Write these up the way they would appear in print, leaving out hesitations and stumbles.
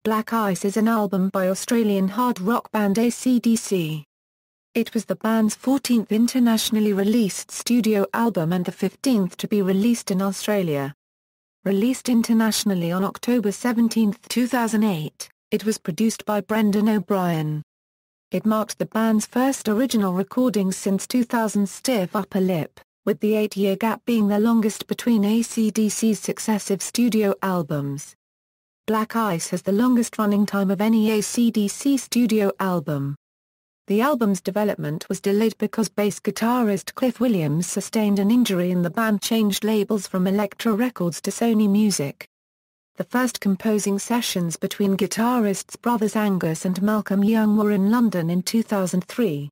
Black Ice is an album by Australian hard rock band AC/DC. It was the band's 14th internationally released studio album and the 15th to be released in Australia. Released internationally on October 17, 2008, it was produced by Brendan O'Brien. It marked the band's first original recording since 2000's Stiff Upper Lip, with the 8-year gap being the longest between AC/DC's successive studio albums. Black Ice has the longest running time of any AC/DC studio album. The album's development was delayed because bass guitarist Cliff Williams sustained an injury and the band changed labels from Elektra Records to Sony Music. The first composing sessions between guitarists brothers Angus and Malcolm Young were in London in 2003.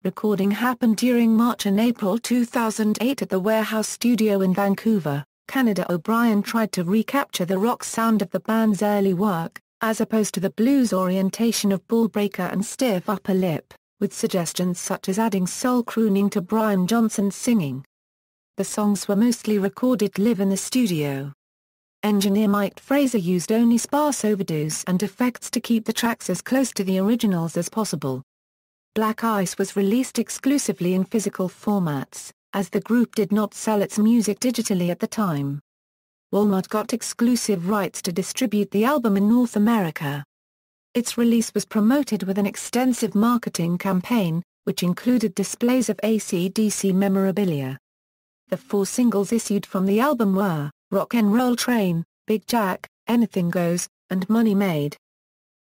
Recording happened during March and April 2008 at the Warehouse Studio in Vancouver, Canada. O'Brien tried to recapture the rock sound of the band's early work, as opposed to the blues orientation of Ballbreaker and Stiff Upper Lip, with suggestions such as adding soul crooning to Brian Johnson's singing. The songs were mostly recorded live in the studio. Engineer Mike Fraser used only sparse overdubs and effects to keep the tracks as close to the originals as possible. Black Ice was released exclusively in physical formats, as the group did not sell its music digitally at the time. Walmart got exclusive rights to distribute the album in North America. Its release was promoted with an extensive marketing campaign, which included displays of AC/DC memorabilia. The 4 singles issued from the album were Rock'n'Roll Train, Big Jack, Anything Goes, and Money Made.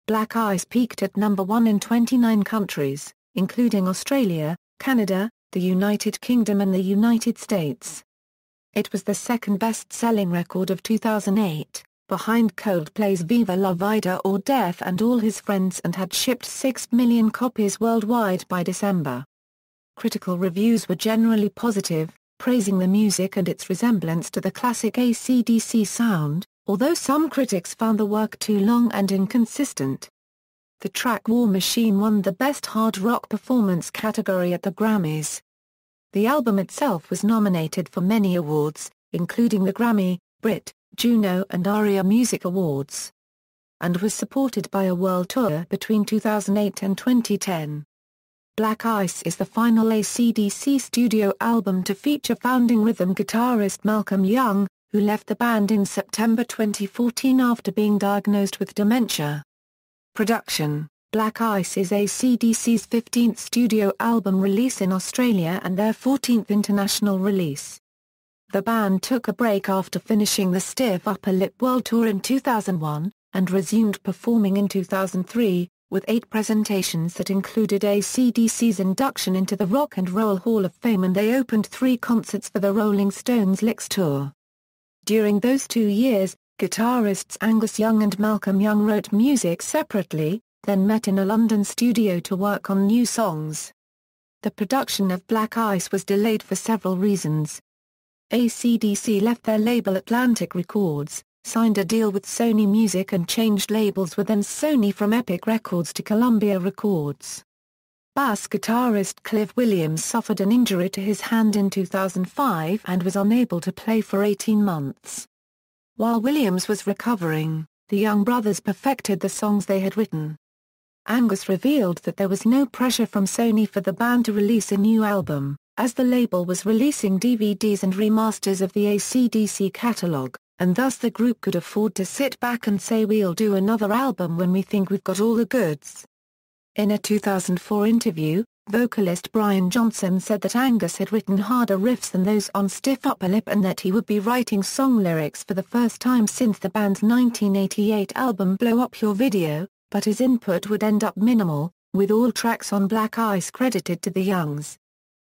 Black Ice peaked at number 1 in 29 countries, including Australia, Canada, the United Kingdom and the United States. It was the second best-selling record of 2008, behind Coldplay's Viva La Vida or Death and All His Friends, and had shipped 6 million copies worldwide by December. Critical reviews were generally positive, praising the music and its resemblance to the classic AC/DC sound, although some critics found the work too long and inconsistent. The track War Machine won the Best Hard Rock Performance category at the Grammys. The album itself was nominated for many awards, including the Grammy, Brit, Juno and ARIA Music Awards, and was supported by a world tour between 2008 and 2010. Black Ice is the final AC/DC studio album to feature founding rhythm guitarist Malcolm Young, who left the band in September 2014 after being diagnosed with dementia. Production: Black Ice is AC/DC's 15th studio album release in Australia and their 14th international release. The band took a break after finishing the Stiff Upper Lip World Tour in 2001, and resumed performing in 2003, with 8 presentations that included AC/DC's induction into the Rock and Roll Hall of Fame, and they opened 3 concerts for the Rolling Stones Licks Tour. During those 2 years, guitarists Angus Young and Malcolm Young wrote music separately, then met in a London studio to work on new songs. The production of Black Ice was delayed for several reasons. AC/DC left their label Atlantic Records, signed a deal with Sony Music and changed labels within Sony from Epic Records to Columbia Records. Bass guitarist Cliff Williams suffered an injury to his hand in 2005 and was unable to play for 18 months. While Williams was recovering, the Young brothers perfected the songs they had written. Angus revealed that there was no pressure from Sony for the band to release a new album, as the label was releasing DVDs and remasters of the AC/DC catalog, and thus the group could afford to sit back and say, "We'll do another album when we think we've got all the goods." In a 2004 interview, vocalist Brian Johnson said that Angus had written harder riffs than those on Stiff Upper Lip and that he would be writing song lyrics for the first time since the band's 1988 album Blow Up Your Video, but his input would end up minimal, with all tracks on Black Ice credited to the Youngs.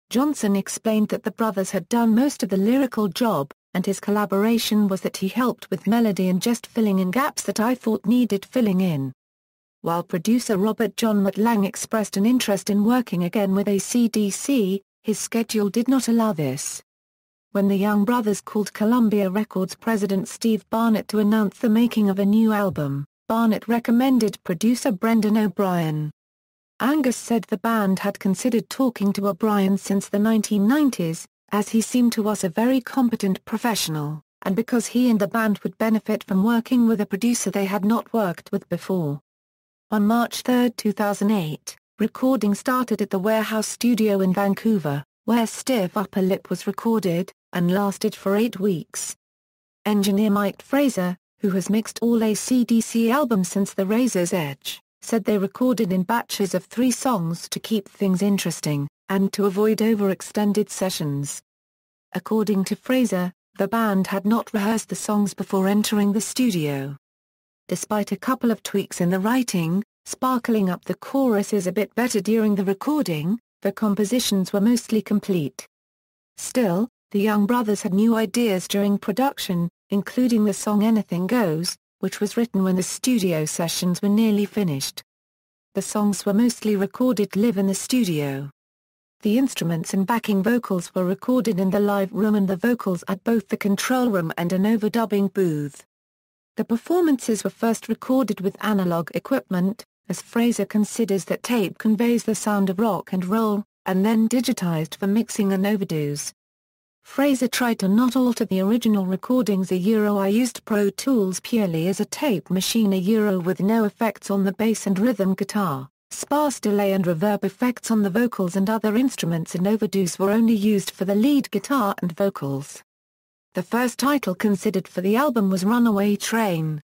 Johnson explained that the brothers had done most of the lyrical job, and his collaboration was that he helped with melody and just filling in gaps that I thought needed filling in. While producer Robert John McLang expressed an interest in working again with AC/DC, his schedule did not allow this. When the Young brothers called Columbia Records president Steve Barnett to announce the making of a new album, Barnett recommended producer Brendan O'Brien. Angus said the band had considered talking to O'Brien since the 1990s, as he seemed to us a very competent professional. and because he and the band would benefit from working with a producer they had not worked with before. On March 3, 2008, recording started at the Warehouse Studio in Vancouver, where Stiff Upper Lip was recorded, and lasted for 8 weeks. Engineer Mike Fraser, who has mixed all AC/DC albums since The Razor's Edge, said they recorded in batches of 3 songs to keep things interesting, and to avoid overextended sessions. According to Fraser, the band had not rehearsed the songs before entering the studio. Despite a couple of tweaks in the writing, sparkling up the choruses a bit better during the recording, the compositions were mostly complete. Still, the Young brothers had new ideas during production, including the song Anything Goes, which was written when the studio sessions were nearly finished. The songs were mostly recorded live in the studio. The instruments and backing vocals were recorded in the live room and the vocals at both the control room and an overdubbing booth. The performances were first recorded with analog equipment, as Fraser considers that tape conveys the sound of rock and roll, and then digitized for mixing and overdubs. Fraser tried to not alter the original recordings. I used Pro Tools purely as a tape machine. With no effects on the bass and rhythm guitar, sparse delay and reverb effects on the vocals and other instruments, and overdubs were only used for the lead guitar and vocals. The first title considered for the album was Runaway Train.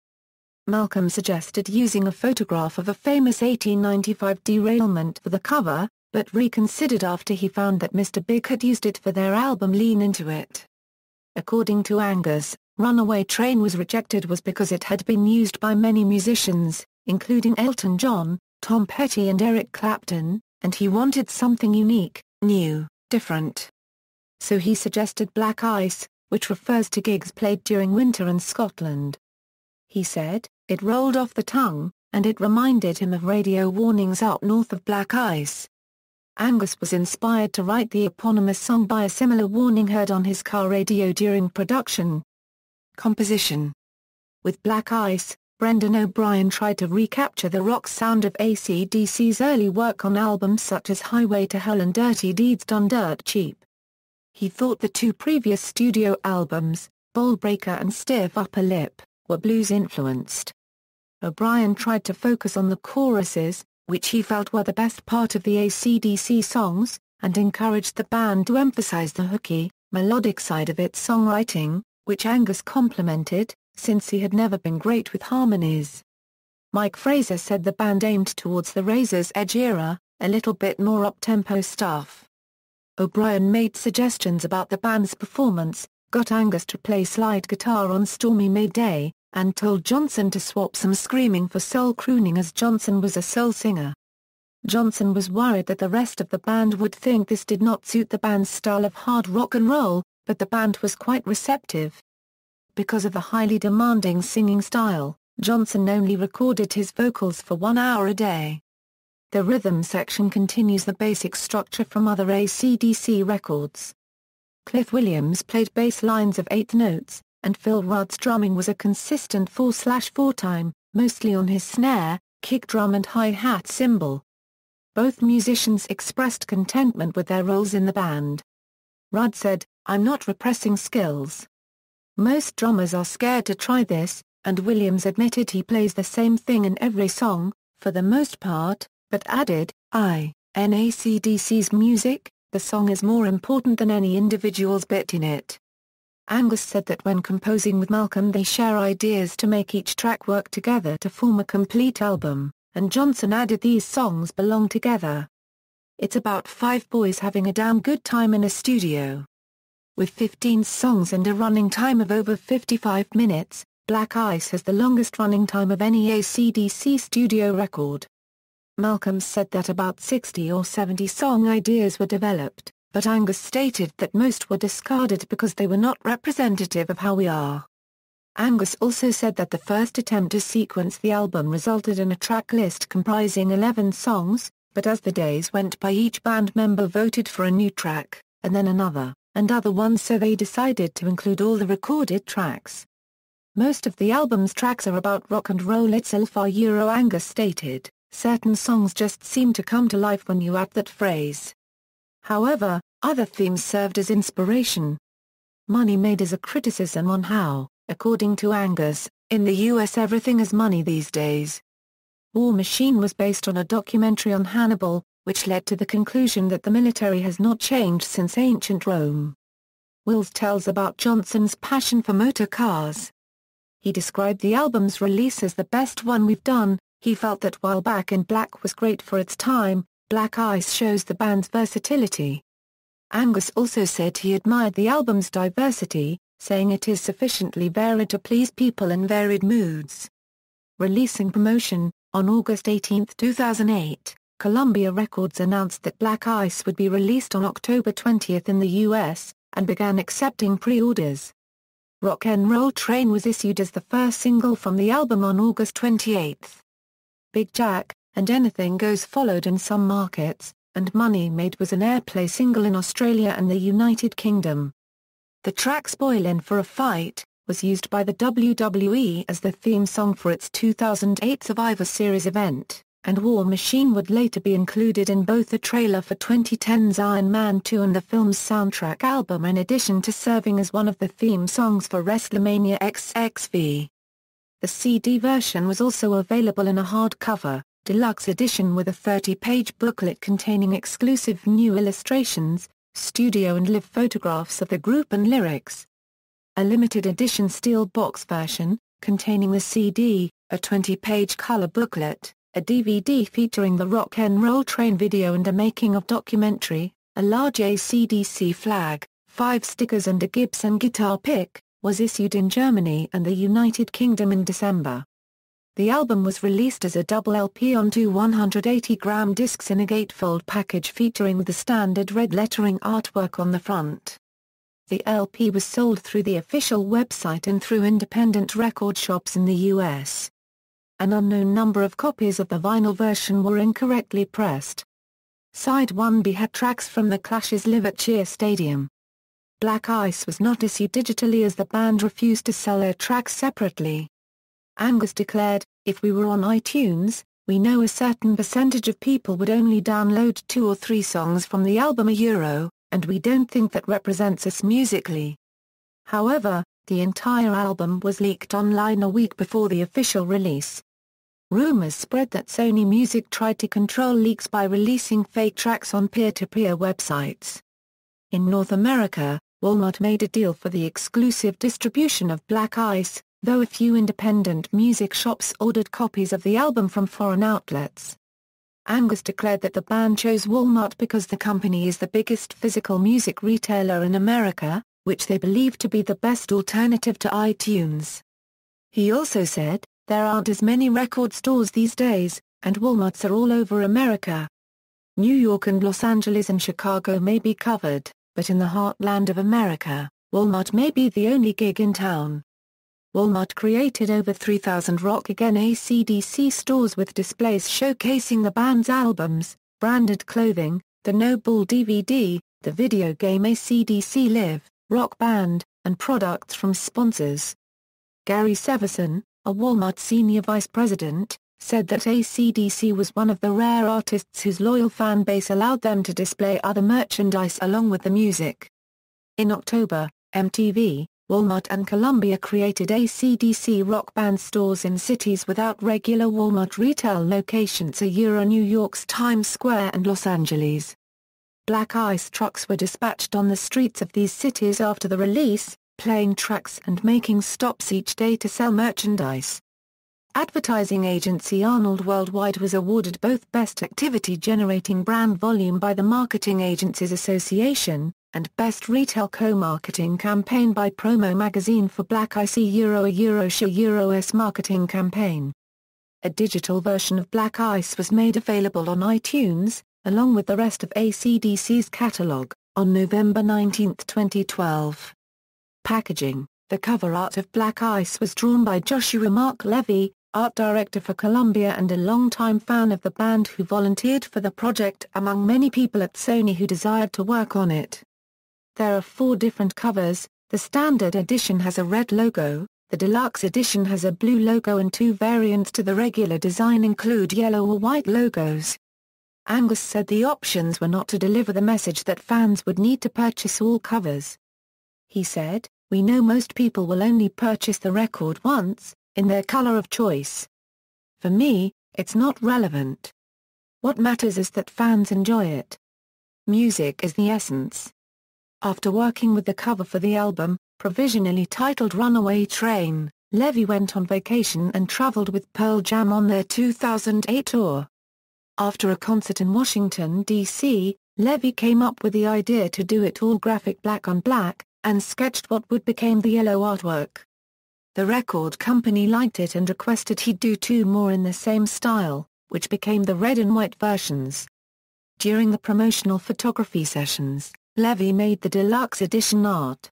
Malcolm suggested using a photograph of a famous 1895 derailment for the cover, but reconsidered after he found that Mr. Big had used it for their album Lean Into It. According to Angus, Runaway Train was rejected because it had been used by many musicians, including Elton John, Tom Petty and Eric Clapton, and he wanted something unique, new, different. So he suggested Black Ice, which refers to gigs played during winter in Scotland. He said, "It rolled off the tongue, and it reminded him of radio warnings out north of Black Ice." Angus was inspired to write the eponymous song by a similar warning heard on his car radio during production. Composition. With Black Ice, Brendan O'Brien tried to recapture the rock sound of AC/DC's early work on albums such as Highway to Hell and Dirty Deeds Done Dirt Cheap. He thought the 2 previous studio albums, Ballbreaker and Stiff Upper Lip, were blues-influenced. O'Brien tried to focus on the choruses, which he felt were the best part of the AC/DC songs, and encouraged the band to emphasize the hooky, melodic side of its songwriting, which Angus complimented, since he had never been great with harmonies. Mike Fraser said the band aimed towards the Razor's Edge era, a little bit more up-tempo stuff. O'Brien made suggestions about the band's performance, got Angus to play slide guitar on Stormy May Day, and told Johnson to swap some screaming for soul crooning as Johnson was a soul singer. Johnson was worried that the rest of the band would think this did not suit the band's style of hard rock and roll, but the band was quite receptive. Because of the highly demanding singing style, Johnson only recorded his vocals for 1 hour a day. The rhythm section continues the basic structure from other AC/DC records. Cliff Williams played bass lines of 8 notes, and Phil Rudd's drumming was a consistent 4/4 time, mostly on his snare, kick drum and hi-hat cymbal. Both musicians expressed contentment with their roles in the band. Rudd said, "I'm not repressing skills. Most drummers are scared to try this," and Williams admitted he plays the same thing in every song, for the most part, but added, "In AC/DC's music, the song is more important than any individual's bit in it." Angus said that when composing with Malcolm they share ideas to make each track work together to form a complete album, and Johnson added these songs belong together. It's about 5 boys having a damn good time in a studio. With 15 songs and a running time of over 55 minutes, Black Ice has the longest running time of any AC/DC studio record. Malcolm said that about 60 or 70 song ideas were developed, but Angus stated that most were discarded because they were not representative of how we are. Angus also said that the first attempt to sequence the album resulted in a track list comprising 11 songs, but as the days went by each band member voted for a new track, and then another, and other ones, so they decided to include all the recorded tracks. Most of the album's tracks are about rock and roll itself. Angus stated, "Certain songs just seem to come to life when you add that phrase. However, other themes served as inspiration. Money Made is a criticism on how, according to Angus, in the US everything is money these days. War Machine was based on a documentary on Hannibal, which led to the conclusion that the military has not changed since ancient Rome. Wills tells about Johnson's passion for motor cars. He described the album's release as the best one we've done. He felt that while Back in Black was great for its time, Black Ice shows the band's versatility. Angus also said he admired the album's diversity, saying it is sufficiently varied to please people in varied moods. Releasing promotion, on August 18, 2008, Columbia Records announced that Black Ice would be released on October 20 in the US, and began accepting pre-orders. Rock'n'Roll Train was issued as the first single from the album on August 28. Big Jack and Anything Goes followed in some markets, and Money Made was an airplay single in Australia and the United Kingdom. The track Spoilin' for a Fight was used by the WWE as the theme song for its 2008 Survivor Series event, and War Machine would later be included in both the trailer for 2010's Iron Man 2 and the film's soundtrack album, in addition to serving as one of the theme songs for WrestleMania XXV. The CD version was also available in a hardcover, deluxe edition with a 30-page booklet containing exclusive new illustrations, studio and live photographs of the group and lyrics. A limited edition steel box version, containing the CD, a 20-page color booklet, a DVD featuring the Rock'n'Roll Train video and a making-of documentary, a large AC/DC flag, 5 stickers and a Gibson guitar pick, was issued in Germany and the United Kingdom in December. The album was released as a double LP on 2 180-gram discs in a gatefold package featuring the standard red lettering artwork on the front. The LP was sold through the official website and through independent record shops in the US. An unknown number of copies of the vinyl version were incorrectly pressed. Side 1B had tracks from The Clash's Live at Shea Stadium. Black Ice was not issued digitally as the band refused to sell their tracks separately. Angus declared, "If we were on iTunes, we know a certain percentage of people would only download 2 or 3 songs from the album a euro, and we don't think that represents us musically." However, the entire album was leaked online a week before the official release. Rumors spread that Sony Music tried to control leaks by releasing fake tracks on peer-to-peer websites. In North America, Walmart made a deal for the exclusive distribution of Black Ice, though a few independent music shops ordered copies of the album from foreign outlets. Angus declared that the band chose Walmart because the company is the biggest physical music retailer in America, which they believe to be the best alternative to iTunes. He also said, "There aren't as many record stores these days, and Walmarts are all over America. New York and Los Angeles and Chicago may be covered, but in the heartland of America, Walmart may be the only gig in town." Walmart created over 3,000 Rock Again AC/DC stores with displays showcasing the band's albums, branded clothing, the No Bull DVD, the video game AC/DC Live, Rock Band, and products from sponsors. Gary Severson, a Walmart senior vice president, said that AC/DC was one of the rare artists whose loyal fan base allowed them to display other merchandise along with the music. In October, MTV, Walmart and Columbia created AC/DC Rock Band stores in cities without regular Walmart retail locations: New York's Times Square and Los Angeles. Black Ice trucks were dispatched on the streets of these cities after the release, playing tracks and making stops each day to sell merchandise. Advertising agency Arnold Worldwide was awarded both Best Activity Generating Brand Volume by the Marketing Agencies Association, and Best Retail Co-Marketing Campaign by Promo Magazine for Black Ice Euro's marketing campaign. A digital version of Black Ice was made available on iTunes, along with the rest of AC/DC's catalog, on November 19, 2012. Packaging: the cover art of Black Ice was drawn by Joshua Mark Levy, art director for Columbia and a longtime fan of the band who volunteered for the project among many people at Sony who desired to work on it. There are 4 different covers. The standard edition has a red logo, the deluxe edition has a blue logo, and 2 variants to the regular design include yellow or white logos. Angus said the options were not to deliver the message that fans would need to purchase all covers. he said, "We know most people will only purchase the record once, in their color of choice. For me, it's not relevant. What matters is that fans enjoy it. Music is the essence." After working with the cover for the album, provisionally titled Runaway Train, Levy went on vacation and traveled with Pearl Jam on their 2008 tour. After a concert in Washington, D.C., Levy came up with the idea to do it all graphic black on black, and sketched what would become the yellow artwork. The record company liked it and requested he do 2 more in the same style, which became the red and white versions. During the promotional photography sessions, Levy made the deluxe edition art.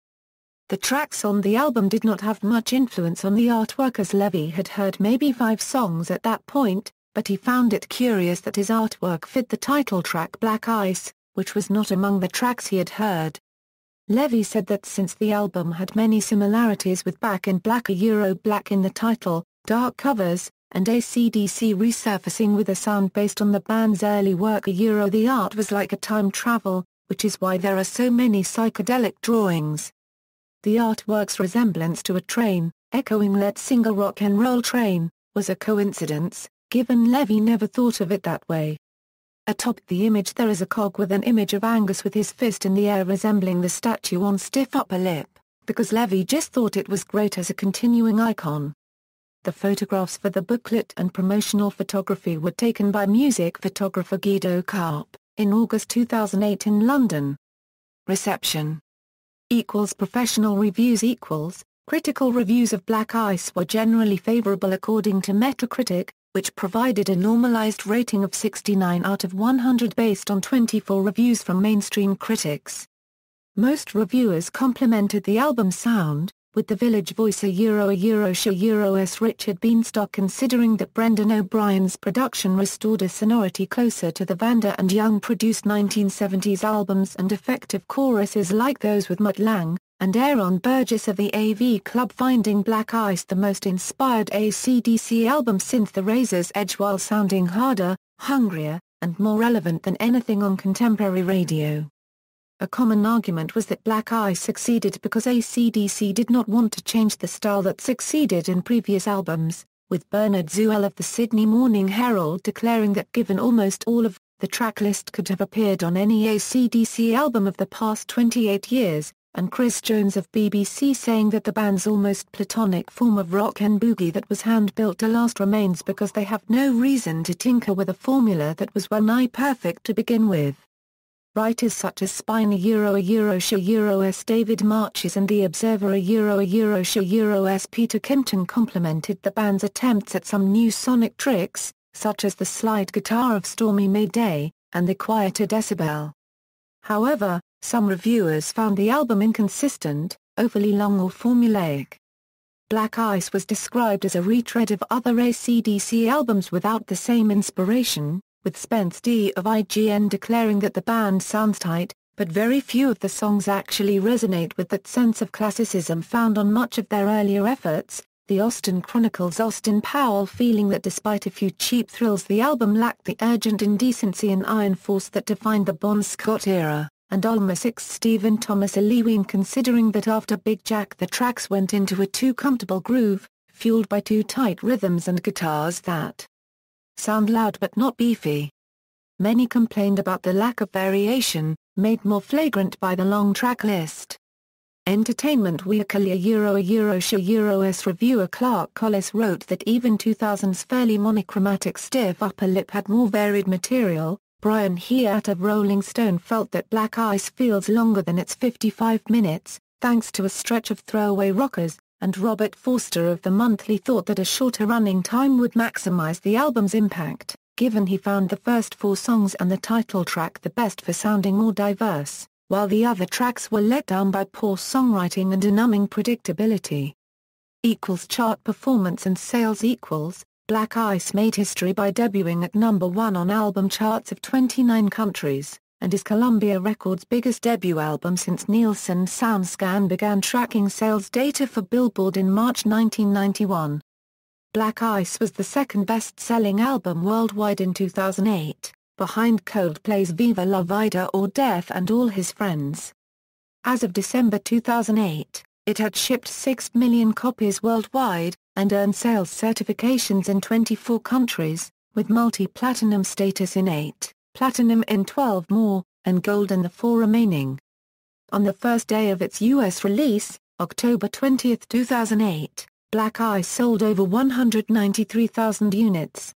The tracks on the album did not have much influence on the artwork as Levy had heard maybe 5 songs at that point, but he found it curious that his artwork fit the title track Black Ice, which was not among the tracks he had heard. Levy said that since the album had many similarities with Back in Black Black in the title, dark covers, and AC/DC resurfacing with a sound based on the band's early work the art was like a time travel, which is why there are so many psychedelic drawings. The artwork's resemblance to a train, echoing lead singer Rock and Roll Train, was a coincidence, given Levy never thought of it that way. Atop the image there is a cog with an image of Angus with his fist in the air resembling the statue on Stiff Upper Lip, because Levy just thought it was great as a continuing icon. The photographs for the booklet and promotional photography were taken by music photographer Guido Karp, in August 2008 in London. Reception = Professional reviews = Critical reviews of Black Ice were generally favorable according to Metacritic, which provided a normalized rating of 69 out of 100 based on 24 reviews from mainstream critics. Most reviewers complimented the album's sound, with The Village Voice ************************************************************************************************************************************************************************************************************************************************************************************************************* To the Vanda and Young produced 1970s albums and effective choruses like those with Mutt Lange and Aaron Burgess of the AV Club, finding Black Ice the most inspired AC/DC album since The Razor's Edge while sounding harder, hungrier, and more relevant than anything on contemporary radio. A common argument was that Black Ice succeeded because AC/DC did not want to change the style that succeeded in previous albums, with Bernard Zuell of the Sydney Morning Herald declaring that given almost all of the track list could have appeared on any AC/DC album of the past 28 years, and Chris Jones of BBC saying that the band's almost platonic form of rock and boogie that was hand-built to last remains because they have no reason to tinker with a formula that was well-nigh perfect to begin with. Writers such as Spine ***************************************************************************************************************************************************************************************************************************************************************************************************************************************************************************�oes the band's attempts at some new sonic tricks, such as the slide guitar of Stormy Mayday, and the quieter decibel. However, some reviewers found the album inconsistent, overly long or formulaic. Black Ice was described as a retread of other AC/DC albums without the same inspiration, with Spence D. of IGN declaring that the band sounds tight, but very few of the songs actually resonate with that sense of classicism found on much of their earlier efforts. The Austin Chronicle's Austin Powell feeling that despite a few cheap thrills the album lacked the urgent indecency and iron force that defined the Bon Scott era, and Alma 6 Stephen Thomas Lewin considering that after Big Jack the tracks went into a too comfortable groove, fueled by too tight rhythms and guitars that sound loud but not beefy. Many complained about the lack of variation, made more flagrant by the long track list. Entertainment Weekly ************************************* reviewer Clark Collis wrote that even 2000's fairly monochromatic Stiff Upper Lip had more varied material. Brian Hiatt of Rolling Stone felt that Black Ice feels longer than its 55 minutes, thanks to a stretch of throwaway rockers, and Robert Forster of The Monthly thought that a shorter running time would maximize the album's impact, given he found the first 4 songs and the title track the best for sounding more diverse, while the other tracks were let down by poor songwriting and a numbing predictability. Chart performance and sales Black Ice made history by debuting at number 1 on album charts of 29 countries, and is Columbia Records' biggest debut album since Nielsen SoundScan began tracking sales data for Billboard in March 1991. Black Ice was the second best-selling album worldwide in 2008, behind Coldplay's Viva La Vida or Death and All His Friends. As of December 2008, it had shipped 6 million copies worldwide, and earned sales certifications in 24 countries, with multi-platinum status in 8, platinum in 12 more, and gold in the 4 remaining. On the first day of its U.S. release, October 20, 2008, Black Ice sold over 193,000 units.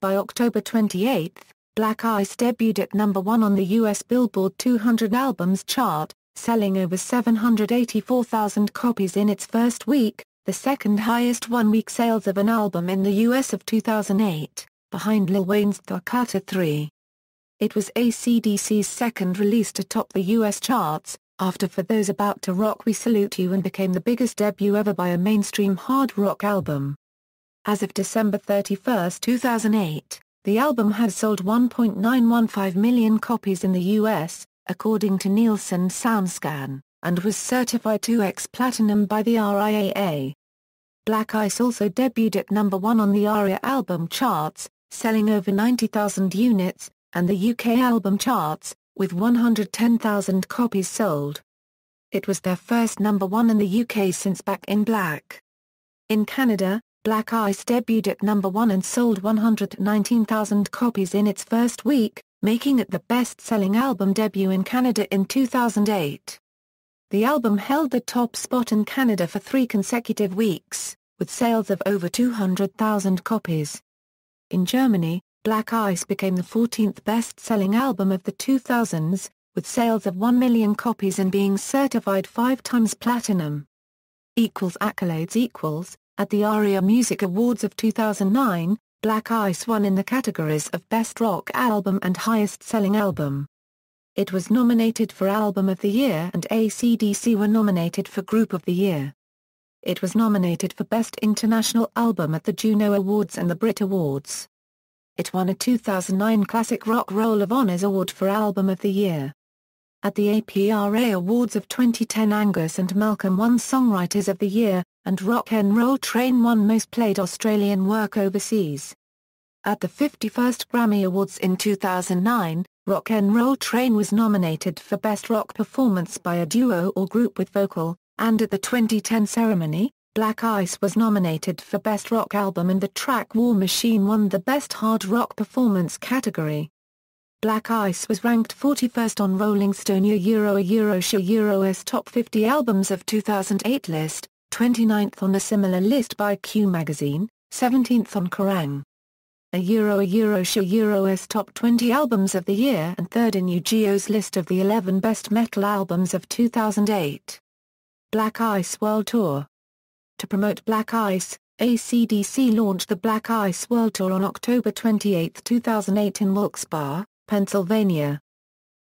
By October 28, Black Ice debuted at number 1 on the U.S. Billboard 200 albums chart, selling over 784,000 copies in its first week, the second highest one-week sales of an album in the U.S. of 2008, behind Lil Wayne's The Carter 3. It was AC/DC's second release to top the U.S. charts, after For Those About to Rock We Salute You, and became the biggest debut ever by a mainstream hard rock album. As of December 31, 2008, the album had sold 1.915 million copies in the U.S., according to Nielsen SoundScan, and was certified 2X Platinum by the RIAA. Black Ice also debuted at number 1 on the ARIA album charts, selling over 90,000 units, and the UK album charts, with 110,000 copies sold. It was their first number 1 in the UK since Back in Black. In Canada, Black Ice debuted at number 1 and sold 119,000 copies in its first week, making it the best-selling album debut in Canada in 2008. The album held the top spot in Canada for 3 consecutive weeks, with sales of over 200,000 copies. In Germany, Black Ice became the 14th best-selling album of the 2000s, with sales of 1 million copies and being certified 5 times platinum. Accolades. At the ARIA Music Awards of 2009, Black Ice won in the categories of Best Rock Album and Highest-Selling Album. It was nominated for Album of the Year, and AC/DC were nominated for Group of the Year. It was nominated for Best International Album at the Juno Awards and the Brit Awards. It won a 2009 Classic Rock Roll of Honors Award for Album of the Year. At the APRA Awards of 2010, Angus and Malcolm won Songwriters of the Year, and Rock'n'Roll Train won Most Played Australian Work Overseas. At the 51st Grammy Awards in 2009, Rock'n'Roll Train was nominated for Best Rock Performance by a Duo or Group with Vocal, and at the 2010 ceremony, Black Ice was nominated for Best Rock Album, and the track War Machine won the Best Hard Rock Performance category. Black Ice was ranked 41st on Rolling Stone Euro's Top 50 Albums of 2008 list, 29th on a similar list by Q Magazine, 17th on Kerrang! Euro's Top 20 Albums of the Year, and 3rd in UGO's list of the 11 Best Metal Albums of 2008. Black Ice World Tour. To promote Black Ice, AC/DC launched the Black Ice World Tour on October 28, 2008 in Wilkes-Barre, Pennsylvania.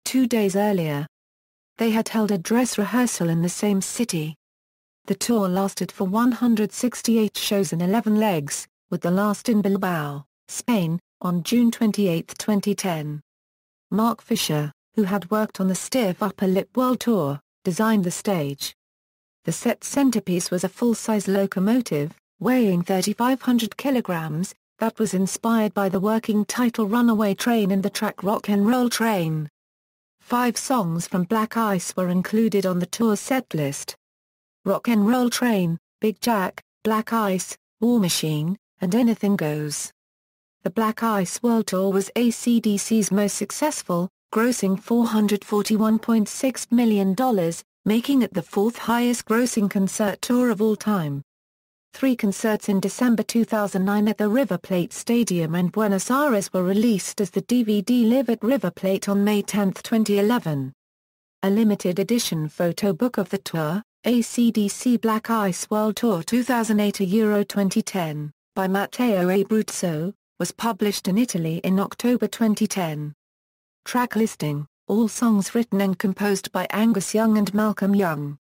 2 days earlier, they had held a dress rehearsal in the same city. The tour lasted for 168 shows in 11 legs, with the last in Bilbao, Spain, on June 28, 2010. Mark Fisher, who had worked on the Stiff Upper Lip World Tour, designed the stage. The set centerpiece was a full-size locomotive, weighing 3,500 kilograms, that was inspired by the working title Runaway Train and the track Rock'n'Roll Train. 5 songs from Black Ice were included on the tour's setlist: Rock'n'Roll Train, Big Jack, Black Ice, War Machine, and Anything Goes. The Black Ice World Tour was AC/DC's most successful, grossing $441.6 million, making it the 4th highest-grossing concert tour of all time. 3 concerts in December 2009 at the River Plate Stadium and Buenos Aires were released as the DVD Live at River Plate on May 10, 2011. A limited edition photo book of the tour, AC/DC Black Ice World Tour 2008 Euro 2010, by Matteo Abruzzo, was published in Italy in October 2010. Track listing: all songs written and composed by Angus Young and Malcolm Young.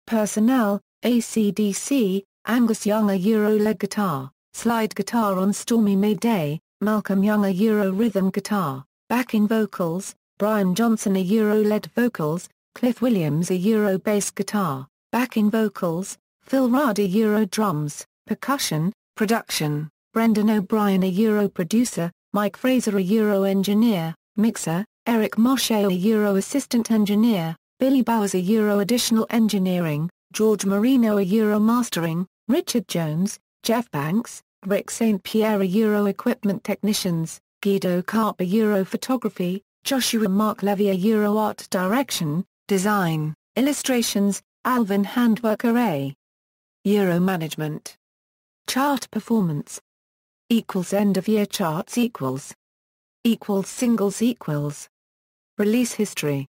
Personnel: AC/DC, Angus Young a Euro lead guitar, slide guitar on Stormy May Day, Malcolm Young a Euro rhythm guitar, backing vocals, Brian Johnson a Euro lead vocals, Cliff Williams a Euro bass guitar, backing vocals, Phil Rudd a Euro drums, percussion, production, Brendan O'Brien a Euro producer, Mike Fraser a Euro engineer, mixer, Eric Moshe a Euro assistant engineer, Billy Bowers Additional Engineering, George Marino Mastering, Richard Jones, Jeff Banks, Rick St. Pierre Equipment Technicians, Guido Carp Photography, Joshua Mark Levy Art Direction, Design, Illustrations, Alvin Handwork Management. Chart Performance End of year charts Singles Release History.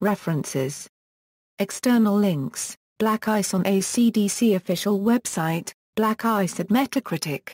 References. External links, Black Ice on AC/DC official website, Black Ice at Metacritic.